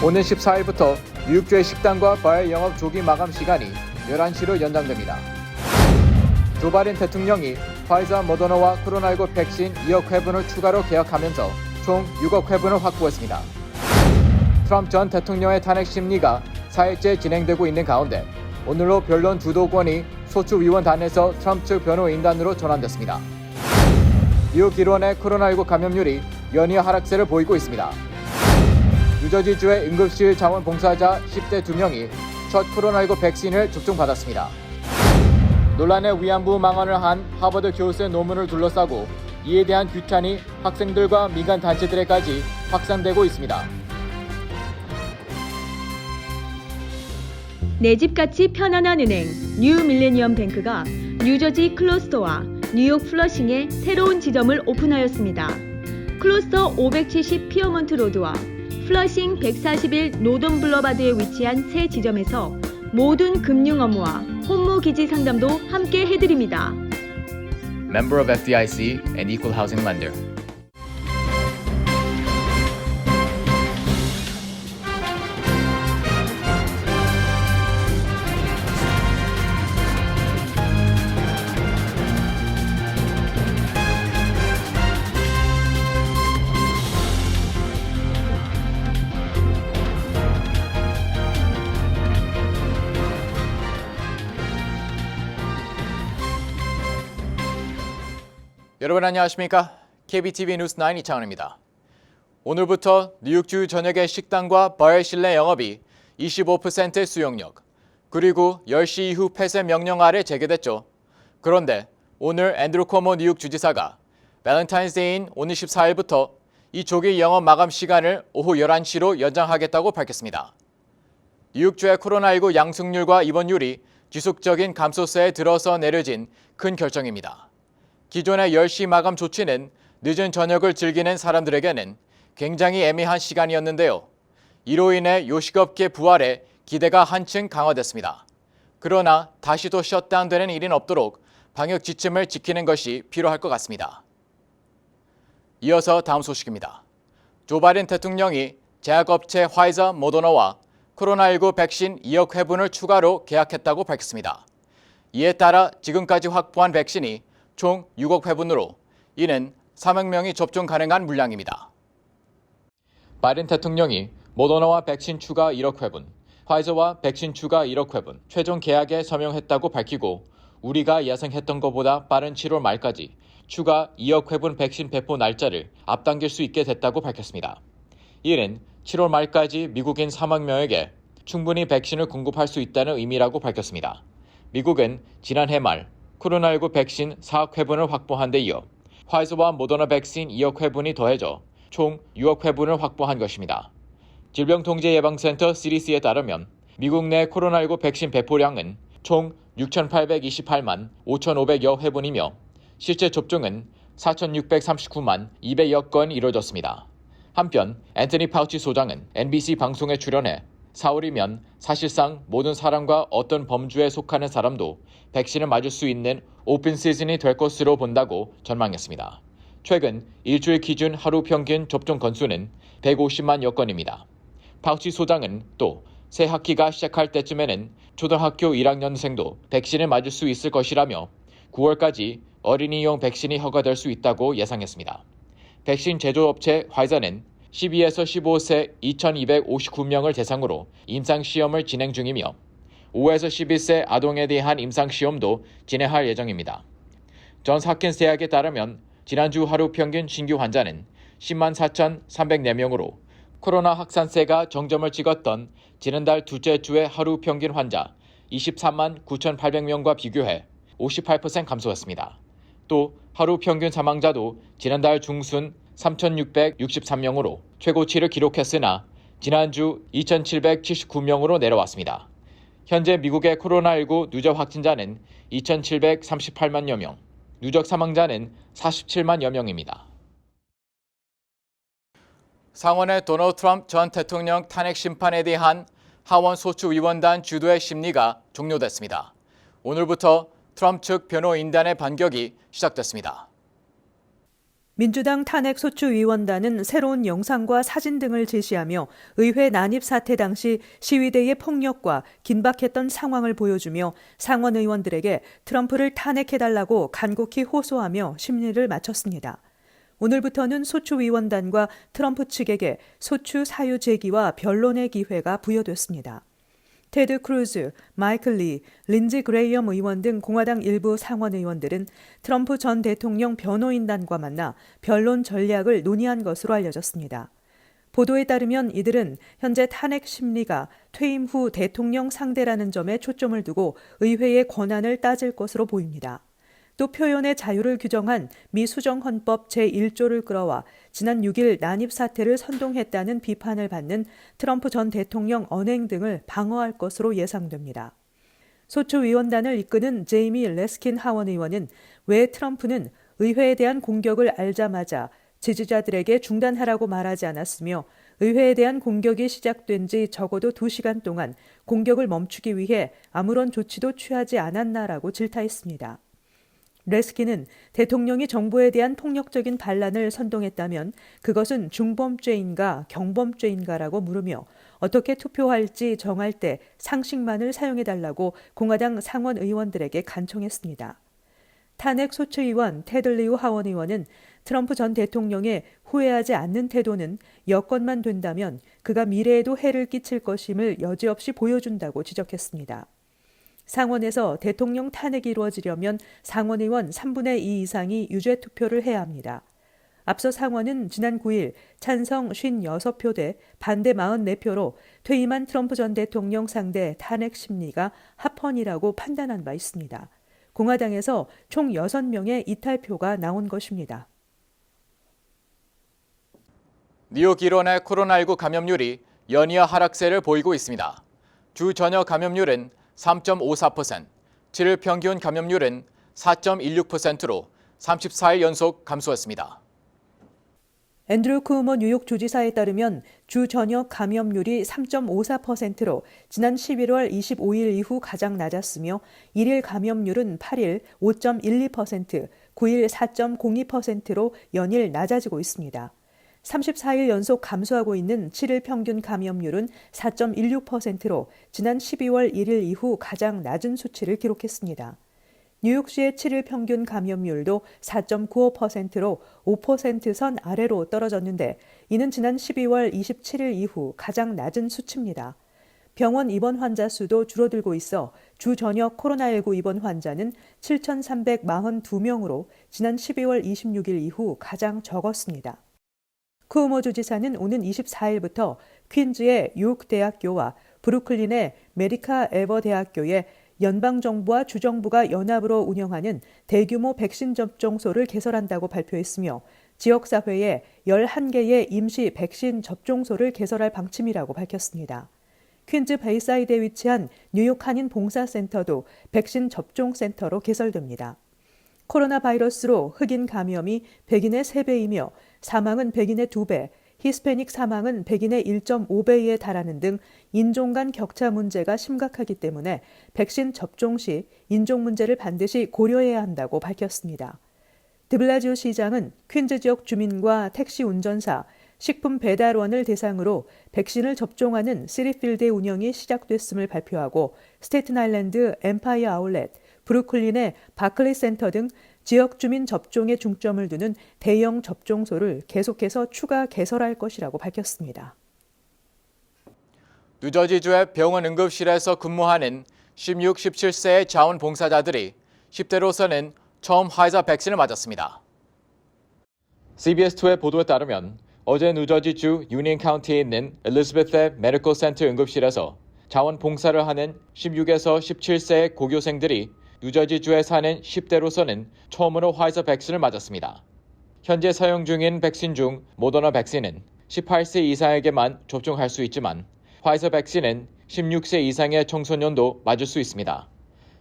오는 14일부터 뉴욕주의 식당과 바의 영업 조기 마감 시간이 11시로 연장됩니다. 조 바이든 대통령이 화이자 모더나와 코로나19 백신 2억 회분을 추가로 계약하면서 총 6억 회분을 확보했습니다. 트럼프 전 대통령의 탄핵 심리가 4일째 진행되고 있는 가운데 오늘로 변론 주도권이 소추위원단에서 트럼프 측 변호인단으로 전환됐습니다. 뉴욕 일원의 코로나19 감염률이 연이어 하락세를 보이고 있습니다. 뉴저지주의 응급실 자원봉사자 10대 2명이 첫 코로나19 백신을 접종받았습니다. 논란의 위안부 망언을 한 하버드 교수의 논문을 둘러싸고 이에 대한 규탄이 학생들과 민간 단체들에까지 확산되고 있습니다. 내 집같이 편안한 은행 뉴 밀레니엄 뱅크가 뉴저지 클러스터와 뉴욕 플러싱에 새로운 지점을 오픈하였습니다. 클러스터 570 피어먼트 로드와 플러싱 141 노던 블러바드에 위치한 새 지점에서 모든 금융 업무와 혼무 기지 상담도 함께 해드립니다. Member of FDIC and Equal Housing Lender. 여러분 안녕하십니까? KBTV 뉴스 9 이창훈입니다. 오늘부터 뉴욕주 전역의 식당과 바의 실내 영업이 25% 수용력, 그리고 10시 이후 폐쇄 명령 아래 재개됐죠. 그런데 오늘 앤드루 코모 뉴욕 주지사가 발렌타인스데이인 오늘 14일부터 이 조기 영업 마감 시간을 오후 11시로 연장하겠다고 밝혔습니다. 뉴욕주의 코로나19 양승률과 입원율이 지속적인 감소세에 들어서 내려진 큰 결정입니다. 기존의 10시 마감 조치는 늦은 저녁을 즐기는 사람들에게는 굉장히 애매한 시간이었는데요. 이로 인해 요식업계 부활에 기대가 한층 강화됐습니다. 그러나 다시 또 셧다운되는 일은 없도록 방역 지침을 지키는 것이 필요할 것 같습니다. 이어서 다음 소식입니다. 조 바이든 대통령이 제약업체 화이자 모더나와 코로나19 백신 2억 회분을 추가로 계약했다고 밝혔습니다. 이에 따라 지금까지 확보한 백신이 총 6억 회분으로 이는 3억 명이 접종 가능한 물량입니다. 바이든 대통령이 모더나와 백신 추가 1억 회분, 화이자와 백신 추가 1억 회분, 최종 계약에 서명했다고 밝히고 우리가 예상했던 것보다 빠른 7월 말까지 추가 2억 회분 백신 배포 날짜를 앞당길 수 있게 됐다고 밝혔습니다. 이는 7월 말까지 미국인 3억 명에게 충분히 백신을 공급할 수 있다는 의미라고 밝혔습니다. 미국은 지난해 말 코로나19 백신 4억 회분을 확보한 데 이어 화이자와 모더나 백신 2억 회분이 더해져 총 6억 회분을 확보한 것입니다. 질병통제예방센터 CDC에 따르면 미국 내 코로나19 백신 배포량은 총 6,828만 5,500여 회분이며 실제 접종은 4,639만 200여 건 이루어졌습니다. 한편 앤토니 파우치 소장은 NBC 방송에 출연해 4월이면 사실상 모든 사람과 어떤 범주에 속하는 사람도 백신을 맞을 수 있는 오픈 시즌이 될 것으로 본다고 전망했습니다. 최근 일주일 기준 하루 평균 접종 건수는 150만여 건입니다. 파우치 소장은 또 새 학기가 시작할 때쯤에는 초등학교 1학년생도 백신을 맞을 수 있을 것이라며 9월까지 어린이용 백신이 허가될 수 있다고 예상했습니다. 백신 제조업체 화이자는 12에서 15세 2,259명을 대상으로 임상시험을 진행 중이며 5에서 11세 아동에 대한 임상시험도 진행할 예정입니다. 존스 홉킨스 대학에 따르면 지난주 하루 평균 신규 환자는 10만 4,304명으로 코로나 확산세가 정점을 찍었던 지난달 둘째 주의 하루 평균 환자 23만 9,800명과 비교해 58% 감소했습니다. 또 하루 평균 사망자도 지난달 중순 3,663명으로 최고치를 기록했으나 지난주 2,779명으로 내려왔습니다. 현재 미국의 코로나19 누적 확진자는 2,738만여 명, 누적 사망자는 47만여 명입니다. 상원의 도널드 트럼프 전 대통령 탄핵 심판에 대한 하원 소추위원단 주도의 심리가 종료됐습니다. 오늘부터 트럼프 측 변호인단의 반격이 시작됐습니다. 민주당 탄핵소추위원단은 새로운 영상과 사진 등을 제시하며 의회 난입 사태 당시 시위대의 폭력과 긴박했던 상황을 보여주며 상원 의원들에게 트럼프를 탄핵해달라고 간곡히 호소하며 심리를 마쳤습니다. 오늘부터는 소추위원단과 트럼프 측에게 소추 사유 제기와 변론의 기회가 부여됐습니다. 테드 크루즈, 마이클 리, 린지 그레이엄 의원 등 공화당 일부 상원 의원들은 트럼프 전 대통령 변호인단과 만나 변론 전략을 논의한 것으로 알려졌습니다. 보도에 따르면 이들은 현재 탄핵 심리가 퇴임 후 대통령 상대라는 점에 초점을 두고 의회의 권한을 따질 것으로 보입니다. 또 표현의 자유를 규정한 미 수정헌법 제1조를 끌어와 지난 6일 난입 사태를 선동했다는 비판을 받는 트럼프 전 대통령 언행 등을 방어할 것으로 예상됩니다. 소추위원단을 이끄는 제이미 레스킨 하원 의원은 왜 트럼프는 의회에 대한 공격을 알자마자 지지자들에게 중단하라고 말하지 않았으며 의회에 대한 공격이 시작된 지 적어도 2시간 동안 공격을 멈추기 위해 아무런 조치도 취하지 않았나라고 질타했습니다. 레스킨은 대통령이 정부에 대한 폭력적인 반란을 선동했다면 그것은 중범죄인가 경범죄인가라고 물으며 어떻게 투표할지 정할 때 상식만을 사용해달라고 공화당 상원 의원들에게 간청했습니다. 탄핵 소추위원 테드 리우 하원 의원은 트럼프 전 대통령의 후회하지 않는 태도는 여건만 된다면 그가 미래에도 해를 끼칠 것임을 여지없이 보여준다고 지적했습니다. 상원에서 대통령 탄핵이 이루어지려면 상원의원 3분의 2 이상이 유죄 투표를 해야 합니다. 앞서 상원은 지난 9일 찬성 56표 대 반대 44표로 퇴임한 트럼프 전 대통령 상대 탄핵 심리가 합헌이라고 판단한 바 있습니다. 공화당에서 총 6명의 이탈표가 나온 것입니다. 뉴욕 일원의 코로나19 감염률이 연이어 하락세를 보이고 있습니다. 주 전역 감염률은 3.54%, 7일 평균 감염률은 4.16%로 34일 연속 감소했습니다. 앤드류 쿠오모 뉴욕 주지사에 따르면 주 전역 감염률이 3.54%로 지난 11월 25일 이후 가장 낮았으며 1일 감염률은 8일 5.12%, 9일 4.02%로 연일 낮아지고 있습니다. 34일 연속 감소하고 있는 7일 평균 감염률은 4.16%로 지난 12월 1일 이후 가장 낮은 수치를 기록했습니다. 뉴욕시의 7일 평균 감염률도 4.95%로 5%선 아래로 떨어졌는데 이는 지난 12월 27일 이후 가장 낮은 수치입니다. 병원 입원 환자 수도 줄어들고 있어 주 전역 코로나19 입원 환자는 7,342명으로 지난 12월 26일 이후 가장 적었습니다. 쿠오모 주지사는 오는 24일부터 퀸즈의 유크 대학교와 브루클린의 메리카 에버 대학교에 연방정부와 주정부가 연합으로 운영하는 대규모 백신 접종소를 개설한다고 발표했으며 지역사회에 11개의 임시 백신 접종소를 개설할 방침이라고 밝혔습니다. 퀸즈 베이사이드에 위치한 뉴욕 한인 봉사센터도 백신 접종센터로 개설됩니다. 코로나 바이러스로 흑인 감염이 백인의 3배이며 사망은 백인의 2배, 히스패닉 사망은 백인의 1.5배에 달하는 등 인종 간 격차 문제가 심각하기 때문에 백신 접종 시 인종 문제를 반드시 고려해야 한다고 밝혔습니다. 드블라지오 시장은 퀸즈 지역 주민과 택시 운전사, 식품 배달원을 대상으로 백신을 접종하는 시리필드의 운영이 시작됐음을 발표하고 스테튼 아일랜드 엠파이어 아울렛, 브루클린의 바클리 센터 등 지역 주민 접종에 중점을 두는 대형 접종소를 계속해서 추가 개설할 것이라고 밝혔습니다. 뉴저지주의 병원 응급실에서 근무하는 16, 17세의 자원봉사자들이 10대로서는 처음 화이자 백신을 맞았습니다. CBS2의 보도에 따르면 어제 뉴저지주 유니언 카운티에 있는 엘리자베스 메디컬 센터 응급실에서 자원봉사를 하는 16에서 17세의 고교생들이 뉴저지주에 사는 10대로서는 처음으로 화이자 백신을 맞았습니다. 현재 사용 중인 백신 중 모더나 백신은 18세 이상에게만 접종할 수 있지만 화이자 백신은 16세 이상의 청소년도 맞을 수 있습니다.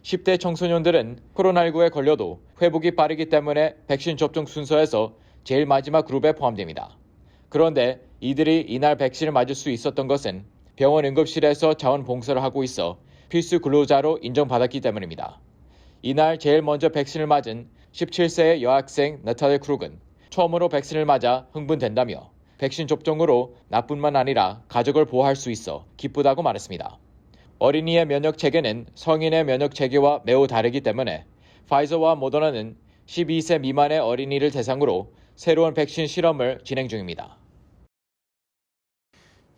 10대 청소년들은 코로나19에 걸려도 회복이 빠르기 때문에 백신 접종 순서에서 제일 마지막 그룹에 포함됩니다. 그런데 이들이 이날 백신을 맞을 수 있었던 것은 병원 응급실에서 자원봉사를 하고 있어 필수 근로자로 인정받았기 때문입니다. 이날 제일 먼저 백신을 맞은 17세의 여학생 나탈리 크룩은 처음으로 백신을 맞아 흥분된다며 백신 접종으로 나뿐만 아니라 가족을 보호할 수 있어 기쁘다고 말했습니다. 어린이의 면역 체계는 성인의 면역 체계와 매우 다르기 때문에 파이저와 모더나는 12세 미만의 어린이를 대상으로 새로운 백신 실험을 진행 중입니다.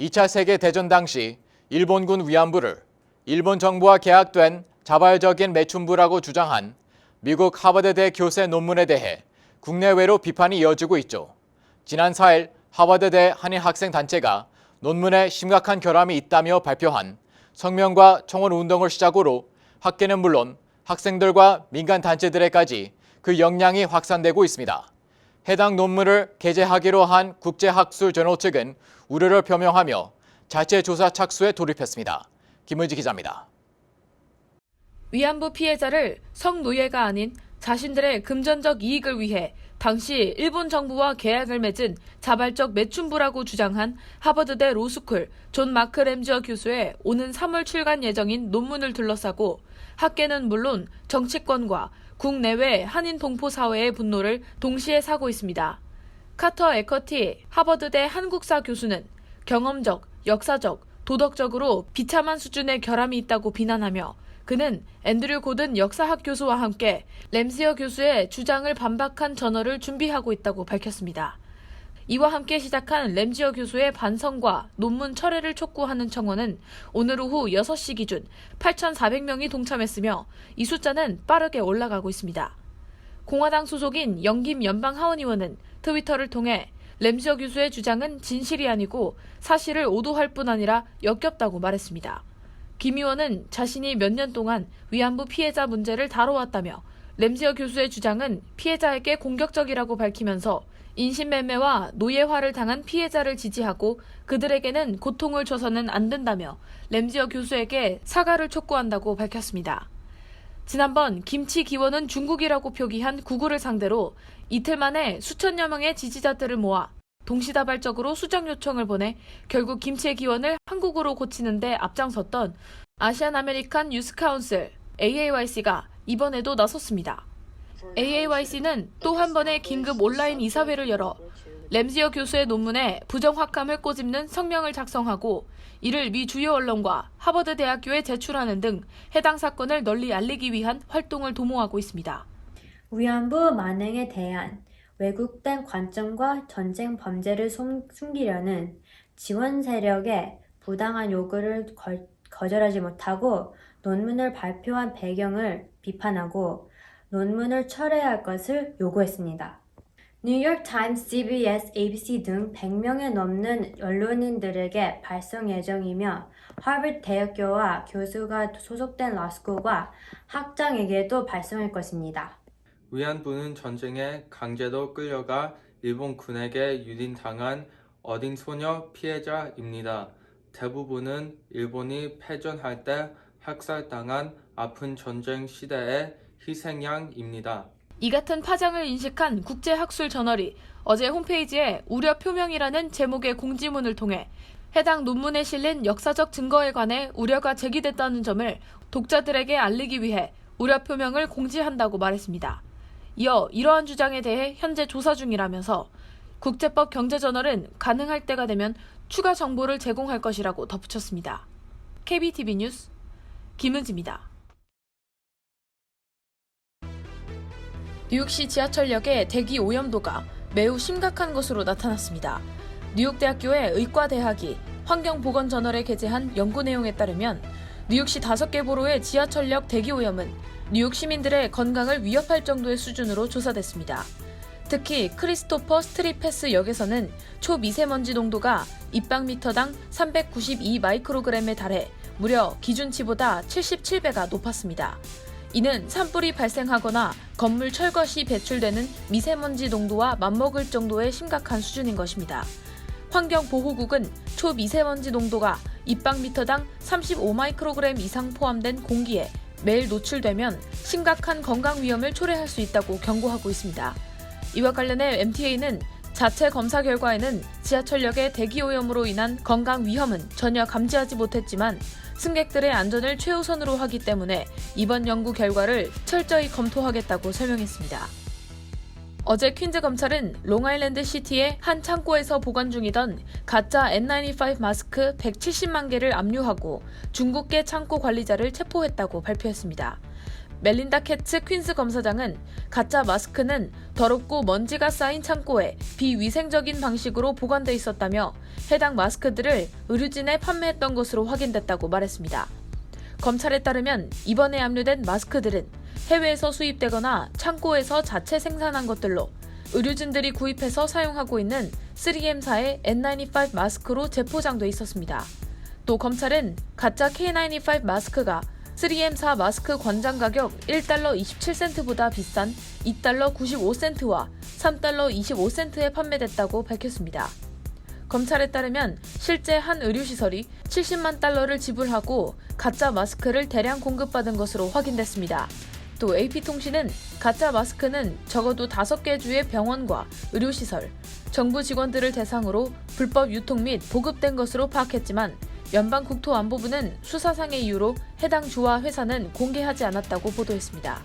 2차 세계대전 당시 일본군 위안부를 일본 정부와 계약된 자발적인 매춘부라고 주장한 미국 하버드대 교수의 논문에 대해 국내외로 비판이 이어지고 있죠. 지난 4일 하버드대 한인 학생 단체가 논문에 심각한 결함이 있다며 발표한 성명과 청원 운동을 시작으로 학계는 물론 학생들과 민간 단체들에까지 그 영향이 확산되고 있습니다. 해당 논문을 게재하기로 한 국제학술저널 측은 우려를 표명하며 자체 조사 착수에 돌입했습니다. 김은지 기자입니다. 위안부 피해자를 성노예가 아닌 자신들의 금전적 이익을 위해 당시 일본 정부와 계약을 맺은 자발적 매춘부라고 주장한 하버드대 로스쿨 존 마크 램지어 교수의 오는 3월 출간 예정인 논문을 둘러싸고 학계는 물론 정치권과 국내외 한인 동포 사회의 분노를 동시에 사고 있습니다. 카터 에커티 하버드대 한국사 교수는 경험적, 역사적, 도덕적으로 비참한 수준의 결함이 있다고 비난하며 그는 앤드류 고든 역사학 교수와 함께 램지어 교수의 주장을 반박한 저널을 준비하고 있다고 밝혔습니다. 이와 함께 시작한 램지어 교수의 반성과 논문 철회를 촉구하는 청원은 오늘 오후 6시 기준 8,400명이 동참했으며 이 숫자는 빠르게 올라가고 있습니다. 공화당 소속인 영김 연방하원의원은 트위터를 통해 램지어 교수의 주장은 진실이 아니고 사실을 오도할 뿐 아니라 역겹다고 말했습니다. 김 의원은 자신이 몇 년 동안 위안부 피해자 문제를 다뤄왔다며 램지어 교수의 주장은 피해자에게 공격적이라고 밝히면서 인신매매와 노예화를 당한 피해자를 지지하고 그들에게는 고통을 줘서는 안 된다며 램지어 교수에게 사과를 촉구한다고 밝혔습니다. 지난번 김치 기원은 중국이라고 표기한 구글을 상대로 이틀 만에 수천여 명의 지지자들을 모아 동시다발적으로 수정 요청을 보내 결국 김치의 기원을 한국어로 고치는 데 앞장섰던 아시안 아메리칸 유스 카운슬 AAYC가 이번에도 나섰습니다. AAYC는 또 한 번의 긴급 온라인 이사회를 열어 램지어 교수의 논문에 부정확함을 꼬집는 성명을 작성하고 이를 미 주요 언론과 하버드 대학교에 제출하는 등 해당 사건을 널리 알리기 위한 활동을 도모하고 있습니다. 위안부 만행에 대한 왜곡된 관점과 전쟁 범죄를 숨기려는 지원 세력의 부당한 요구를 거절하지 못하고 논문을 발표한 배경을 비판하고 논문을 철회할 것을 요구했습니다. 뉴욕 타임스, CBS, ABC 등 100명에 넘는 언론인들에게 발송 예정이며 하버드 대학교와 교수가 소속된 라스쿨과 학장에게도 발송할 것입니다. 위안부는 전쟁에 강제로 끌려가 일본 군에게 유린당한 어린 소녀 피해자입니다. 대부분은 일본이 패전할 때 학살당한 아픈 전쟁 시대의 희생양입니다. 이 같은 파장을 인식한 국제학술저널이 어제 홈페이지에 우려 표명이라는 제목의 공지문을 통해 해당 논문에 실린 역사적 증거에 관해 우려가 제기됐다는 점을 독자들에게 알리기 위해 우려 표명을 공지한다고 말했습니다. 이어 이러한 주장에 대해 현재 조사 중이라면서 국제법 경제저널은 가능할 때가 되면 추가 정보를 제공할 것이라고 덧붙였습니다. KBTV 뉴스 김은지입니다. 뉴욕시 지하철역의 대기 오염도가 매우 심각한 것으로 나타났습니다. 뉴욕대학교의 의과대학이 환경보건저널에 게재한 연구 내용에 따르면 뉴욕시 5개 보로의 지하철역 대기 오염은 뉴욕 시민들의 건강을 위협할 정도의 수준으로 조사됐습니다. 특히 크리스토퍼 스트릿 패스 역에서는 초미세먼지 농도가 입방미터당 392 마이크로그램에 달해 무려 기준치보다 77배가 높았습니다. 이는 산불이 발생하거나 건물 철거 시 배출되는 미세먼지 농도와 맞먹을 정도의 심각한 수준인 것입니다. 환경보호국은 초미세먼지 농도가 입방미터당 35 마이크로그램 이상 포함된 공기에 매일 노출되면 심각한 건강 위험을 초래할 수 있다고 경고하고 있습니다. 이와 관련해 MTA는 자체 검사 결과에는 지하철역의 대기오염으로 인한 건강 위험은 전혀 감지하지 못했지만 승객들의 안전을 최우선으로 하기 때문에 이번 연구 결과를 철저히 검토하겠다고 설명했습니다. 어제 퀸즈 검찰은 롱아일랜드 시티의 한 창고에서 보관 중이던 가짜 N95 마스크 170만 개를 압류하고 중국계 창고 관리자를 체포했다고 발표했습니다. 멜린다 캐츠 퀸즈 검사장은 가짜 마스크는 더럽고 먼지가 쌓인 창고에 비위생적인 방식으로 보관돼 있었다며 해당 마스크들을 의료진에 판매했던 것으로 확인됐다고 말했습니다. 검찰에 따르면 이번에 압류된 마스크들은 해외에서 수입되거나 창고에서 자체 생산한 것들로 의료진들이 구입해서 사용하고 있는 3M사의 N95 마스크로 재포장돼 있었습니다. 또 검찰은 가짜 K95 마스크가 3M사 마스크 권장 가격 1달러 27센트보다 비싼 2달러 95센트와 3달러 25센트에 판매됐다고 밝혔습니다. 검찰에 따르면 실제 한 의료시설이 70만 달러를 지불하고 가짜 마스크를 대량 공급받은 것으로 확인됐습니다. 또 AP통신은 가짜 마스크는 적어도 5개 주의 병원과 의료시설, 정부 직원들을 대상으로 불법 유통 및 보급된 것으로 파악했지만 연방국토안보부는 수사상의 이유로 해당 주와 회사는 공개하지 않았다고 보도했습니다.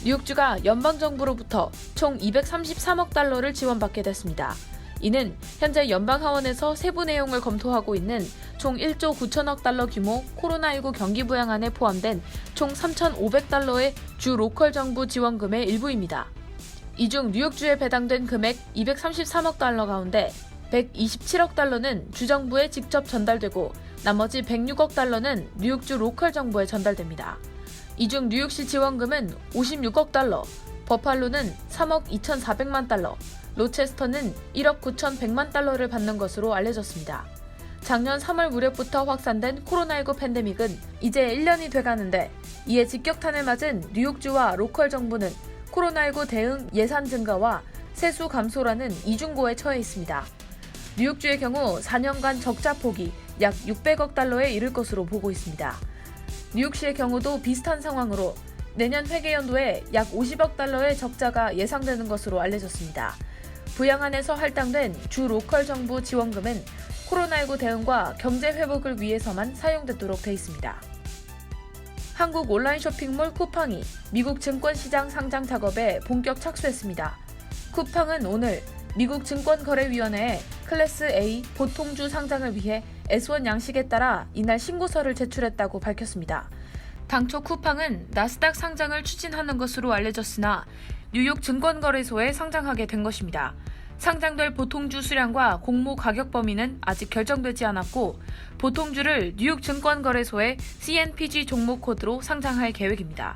뉴욕주가 연방정부로부터 총 233억 달러를 지원받게 됐습니다. 이는 현재 연방하원에서 세부 내용을 검토하고 있는 총 1조 9천억 달러 규모 코로나19 경기 부양안에 포함된 총 3,500달러의 주 로컬 정부 지원금의 일부입니다. 이 중 뉴욕주에 배당된 금액 233억 달러 가운데 127억 달러는 주정부에 직접 전달되고 나머지 106억 달러는 뉴욕주 로컬 정부에 전달됩니다. 이 중 뉴욕시 지원금은 56억 달러, 버팔로는 3억 2,400만 달러, 로체스터는 1억 9,100만 달러를 받는 것으로 알려졌습니다. 작년 3월 무렵부터 확산된 코로나19 팬데믹은 이제 1년이 돼가는데 이에 직격탄을 맞은 뉴욕주와 로컬 정부는 코로나19 대응 예산 증가와 세수 감소라는 이중고에 처해 있습니다. 뉴욕주의 경우 4년간 적자 폭이 약 600억 달러에 이를 것으로 보고 있습니다. 뉴욕시의 경우도 비슷한 상황으로 내년 회계연도에 약 50억 달러의 적자가 예상되는 것으로 알려졌습니다. 부양안에서 할당된 주 로컬 정부 지원금은 코로나19 대응과 경제 회복을 위해서만 사용되도록 돼 있습니다. 한국 온라인 쇼핑몰 쿠팡이 미국 증권시장 상장 작업에 본격 착수했습니다. 쿠팡은 오늘 미국 증권거래위원회에 클래스 A 보통주 상장을 위해 S1 양식에 따라 이날 신고서를 제출했다고 밝혔습니다. 당초 쿠팡은 나스닥 상장을 추진하는 것으로 알려졌으나 뉴욕 증권거래소에 상장하게 된 것입니다. 상장될 보통주 수량과 공모 가격 범위는 아직 결정되지 않았고 보통주를 뉴욕 증권거래소의 CNPG 종목 코드로 상장할 계획입니다.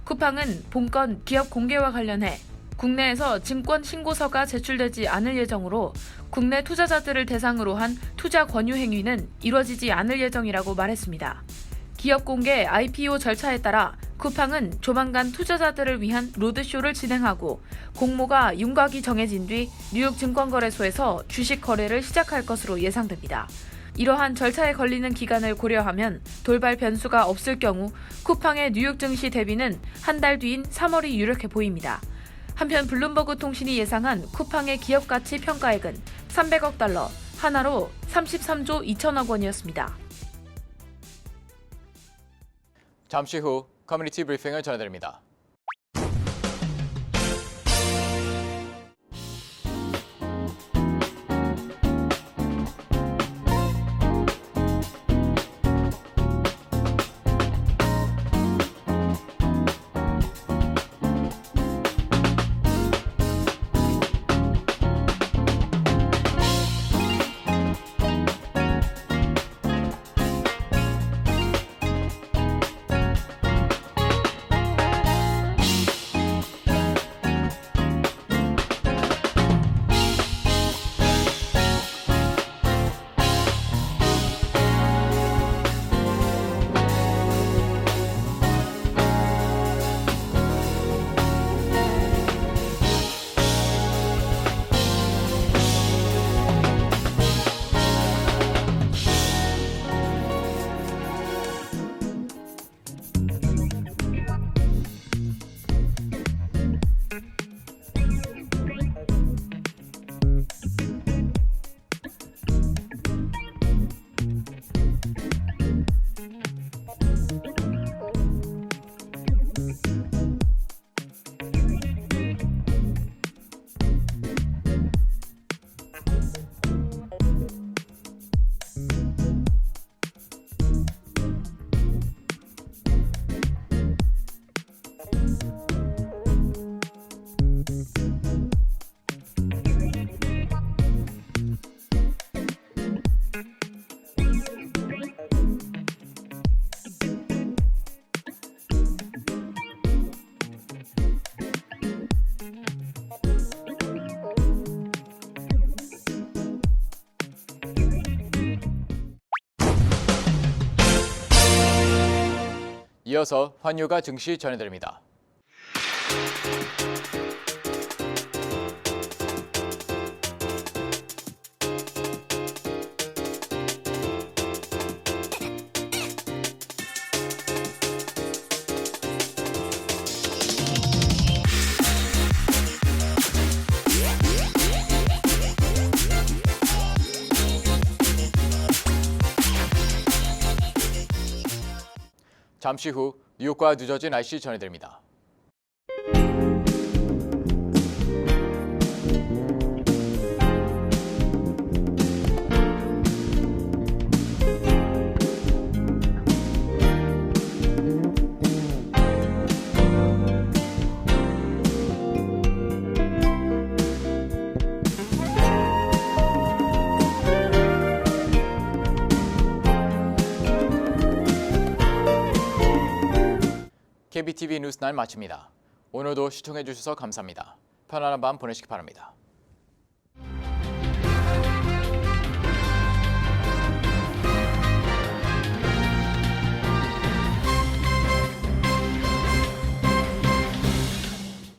쿠팡은 본건 기업 공개와 관련해 국내에서 증권 신고서가 제출되지 않을 예정으로 국내 투자자들을 대상으로 한 투자 권유 행위는 이뤄지지 않을 예정이라고 말했습니다. 기업 공개 IPO 절차에 따라 쿠팡은 조만간 투자자들을 위한 로드쇼를 진행하고 공모가 윤곽이 정해진 뒤 뉴욕 증권거래소에서 주식 거래를 시작할 것으로 예상됩니다. 이러한 절차에 걸리는 기간을 고려하면 돌발 변수가 없을 경우 쿠팡의 뉴욕 증시 대비는 한 달 뒤인 3월이 유력해 보입니다. 한편 블룸버그 통신이 예상한 쿠팡의 기업 가치 평가액은 300억 달러, 하나로 33조 2천억 원이었습니다. 잠시 후 커뮤니티 브리핑을 전해드립니다. 이어서 환율과 증시 전해드립니다. 잠시 후 뉴욕과 뉴저지 날씨 전해드립니다. KBTV 뉴스 9 마칩니다. 오늘도 시청해주셔서 감사합니다. 편안한 밤 보내시기 바랍니다.